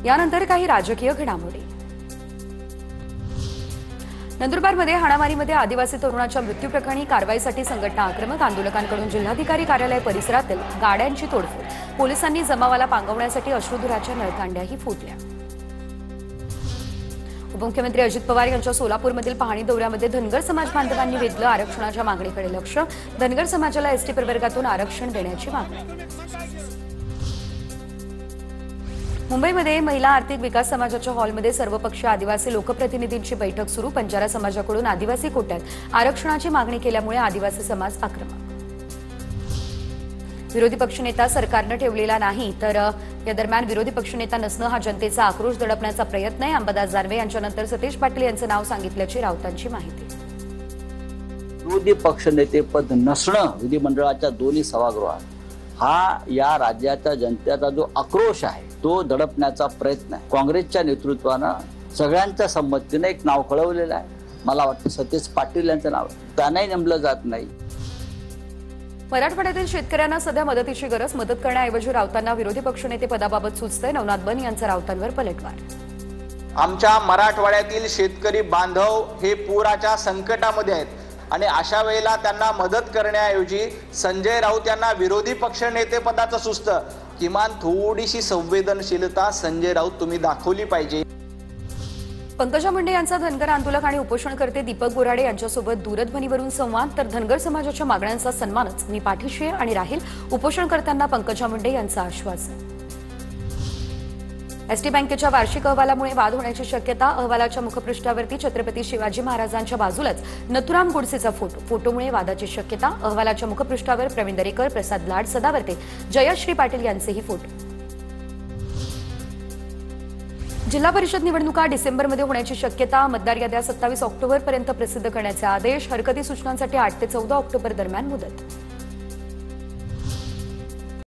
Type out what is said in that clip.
यानंतर काही राजकीय घडामोडी। नंदुरबारमध्ये हाणामारीमध्ये आदिवासी तरुणाच्या मृत्यू प्रकरणी कारवाईसाठी संघटना आक्रमक। आंदोलकांकडून जिल्हाधिकारी कार्यालय परिसरातील गाड्यांची तोडफोड। पोलिसांनी जमावाला पांगवण्यासाठी अश्रुधुराच्या नळकांड्याही फुटल्या। उपमुख्यमंत्री अजित पवार यांच्या सोलापूरमधील पाहणी दौऱ्यामध्ये धनगर समाज बांधवांनी वेधलं आरक्षणाच्या मागणीकडे लक्ष। धनगर समाजाला एसटी प्रवर्गातून आरक्षण देण्याची मागणी। मुंबईमध्ये महिला आर्थिक विकास समाजाच्या हॉलमध्ये सर्वपक्षीय आदिवासी लोकप्रतिनिधींची बैठक सुरू। बंजारा समाजाकडून आदिवासी कोट्यात आरक्षणाची मागणी केल्यामुळे आदिवासी समाज आक्रमक। विरोधी पक्षनेता सरकारनं ठेवलेला नाही तर या दरम्यान विरोधी पक्षनेता नसणं हा जनतेचा आक्रोश दडपण्याचा प्रयत्न आहे। अंबादास दानवे यांच्यानंतर सतीश पाटील यांचं नाव सांगितल्याची राऊतांची माहिती। विरोधी पक्षनेते पद नसणं विधिमंडळाच्या दोन्ही सभागृहात हा या राज्याच्या जनतेचा जो आक्रोश आहे तो दडपण्याचा प्रयत्न आहे। काँग्रेसच्या नेतृत्वानं सगळ्यांच्या संमतीने एक नाव कळवलेलं आहे। मला वाटतं सतीश पाटील यांचं नाव त्यांनाही नेमलं जात नाही। मराठवाड्यातील शेतकऱ्यांना सध्या मदतीची गरज। मदत करण्याऐवजी राऊतांना विरोधी पक्षनेते पदाबाबत सुचतंय। नवनाथ बन यांचा राऊतांवर पलटवार। आमच्या मराठवाड्यातील शेतकरी बांधव हे पुराच्या संकटामध्ये आहेत आणि अशा वेळेला त्यांना मदत करण्याऐवजी संजय राऊत यांना विरोधी पक्षनेते पदाचं सुचतं। किमान थोडीशी संवेदनशीलता संजय राऊत तुम्ही दाखवली पाहिजे। पंकजा मुंडे यांचा धनगर आंदोलक आणि उपोषणकर्ते दीपक बोराडे यांच्यासोबत दूरध्वनीवरून संवाद। तर धनगर समाजाच्या मागण्यांचा सन्मानच मी पाठीशी आहे आणि राहील। उपोषणकर्त्यांना पंकजा मुंडे यांचं आश्वासन। एसटी बँकेच्या वार्षिक अहवालामुळे वाद होण्याची शक्यता। अहवालाच्या मुखपृष्ठावरती छत्रपती शिवाजी महाराजांच्या बाजूलाच नथुराम गोडसेचा फोटोमुळे वादाची शक्यता। अहवालाच्या मुखपृष्ठावर प्रवीण दरेकर, प्रसाद लाड, सदावर्ते, जयश्री पाटील यांचेही फोटो। जिल्हा परिषद निवडणुका डिसेंबरमध्ये होण्याची शक्यता। मतदार याद्या 27 ऑक्टोबरपर्यंत प्रसिद्ध करण्याचे आदेश। हरकती सूचनांसाठी 8 ते 14 ऑक्टोबर दरम्यान मुदत।